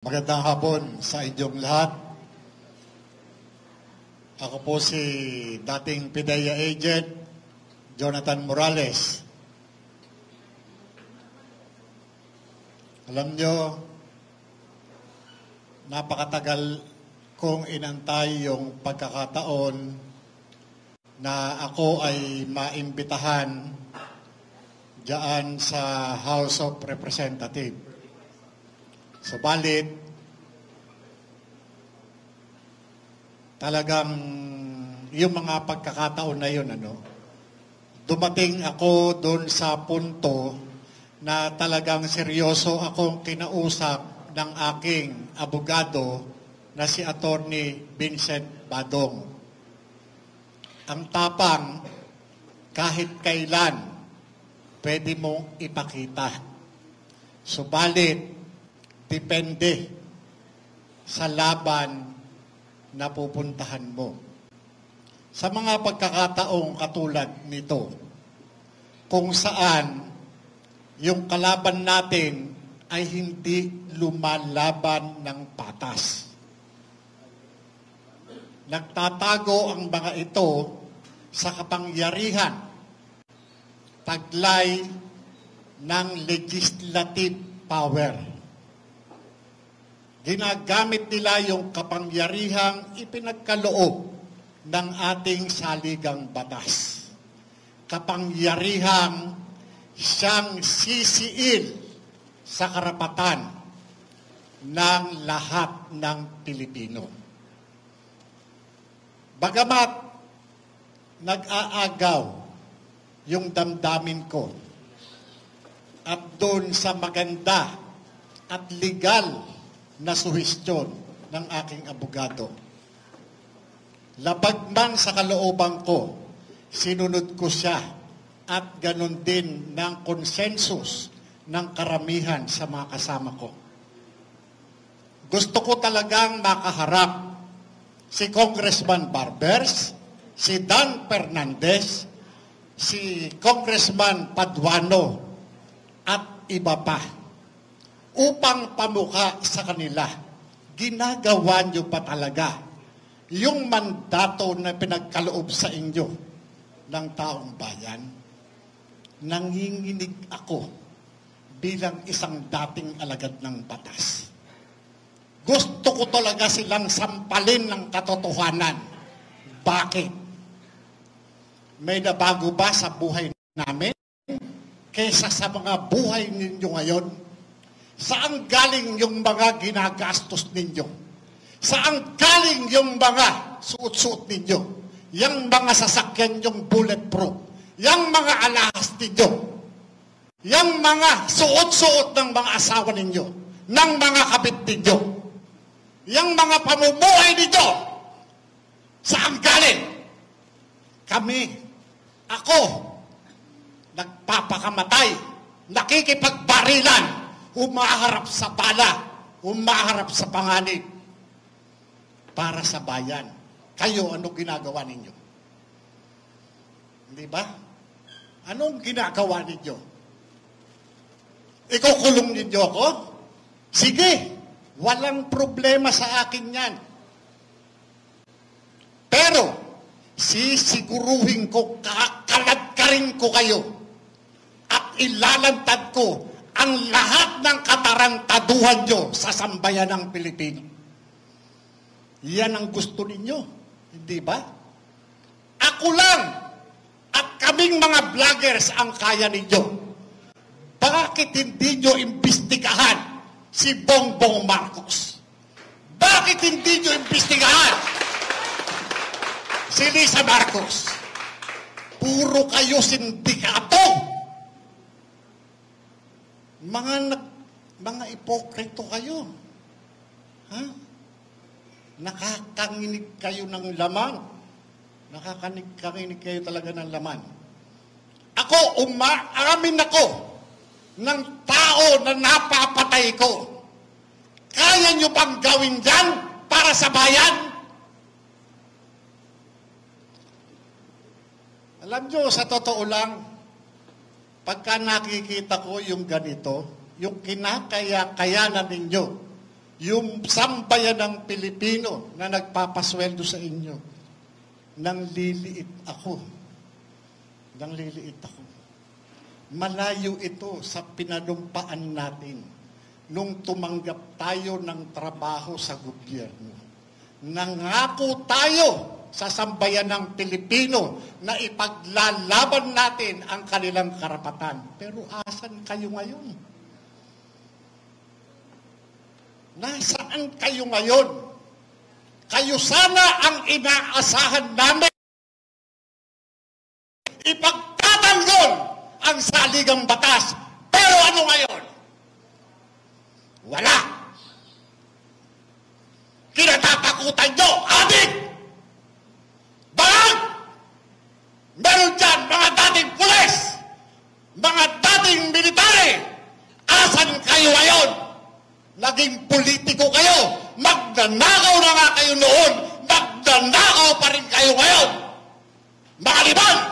Magandang hapon sa inyong lahat. Ako po si dating PIDEA agent, Jonathan Morales. Alam nyo, napakatagal kong inantay yung pagkakataon na ako ay maimbitahan diyan sa House of Representatives. Subalit, talagang yung mga pagkakataon na yun, dumating ako doon sa punto na talagang seryoso akong kinausap ng aking abogado na si Attorney Vincent Badong. Ang tapang, kahit kailan, pwede mong ipakita. Subalit, depende sa laban na pupuntahan mo. Sa mga pagkakataong katulad nito, kung saan yung kalaban natin ay hindi lumalaban ng patas. Nagtatago ang mga ito sa kapangyarihan, taglay ng legislative power. Ginagamit nila yung kapangyarihang ipinagkaloob ng ating saligang batas. Kapangyarihang siyang sisiil sa karapatan ng lahat ng Pilipino. Bagamat nag-aagaw yung damdamin ko at doon sa maganda at legal na suhestyon ng aking abogado. Labag man sa kalooban ko, sinunod ko siya at ganun din ng konsensus ng karamihan sa mga kasama ko. Gusto ko talagang makaharap si Congressman Barbers, si Dan Fernandez, si Congressman Paduano at iba pa. Upang pamuka sa kanila, ginagawa nyo pa talaga yung mandato na pinagkaloob sa inyo ng taong bayan. Nanginginig ako bilang isang dating alagad ng batas. Gusto ko talaga silang sampalin ng katotohanan. Bakit? May nabago ba sa buhay namin kaysa sa mga buhay ninyo ngayon? Saan galing yung mga ginagastos ninyo? Saan galing yung mga suot-suot ninyo? Yang mga sasakyan yung bulletproof? Yang mga alahas ninyo? Yang mga suot-suot ng mga asawa ninyo? Ng mga kabit ninyo? Yang mga pamumuhay ninyo? Saan galing? Kami, ako, nagpapakamatay, nakikipagbarilan, umaharap sa bala, umaharap sa panganib para sa bayan. Kayo, anong ginagawa ninyo? Hindi ba? Anong ginagawa ninyo? Ikukulong ninyo ako? Sige, walang problema sa akin yan. Pero, sisiguruhin ko, kaladkarin ko kayo at ilalantad ko ang lahat ng katarantaduhan nyo sa sambayan ng Pilipino. Yan ang gusto ninyo, hindi ba? Ako lang at kaming mga vloggers ang kaya ninyo. Bakit hindi nyo imbestigahan si Bongbong Marcos? Bakit hindi nyo imbestigahan si Lisa Marcos? Puro kayo sindikato. Mga ipokrito kayo. Ha? Nakakanginig kayo ng laman. Nakakanginig kayo talaga ng laman. Ako, umaamin ako ng tao na napapatay ko. Kaya nyo bang gawin dyan para sa bayan? Alam nyo, sa totoo lang, pagka nakikita ko yung ganito, yung kinakaya-kayanan ninyo yung sambayan ng Pilipino na nagpapasweldo sa inyo, nang liliit ako. Nang liliit ako. Malayo ito sa pinanumpaan natin nung tumanggap tayo ng trabaho sa gobyerno. Nangako tayo sa sambayan ng Pilipino na ipaglalaban natin ang kanilang karapatan. Pero asan kayo ngayon? Nasaan kayo ngayon? Kayo sana ang inaasahan namin. Ipagtatanggol ang saligang batas. Pero ano ngayon? Wala. Kinatatakutan nyo, adik! Bakit? Meron dyan mga dating pulis, mga dating military. Asan kayo ngayon? Naging politiko kayo. Magnanakaw na nga kayo noon. Magnanakaw pa rin kayo ngayon. Mga liban!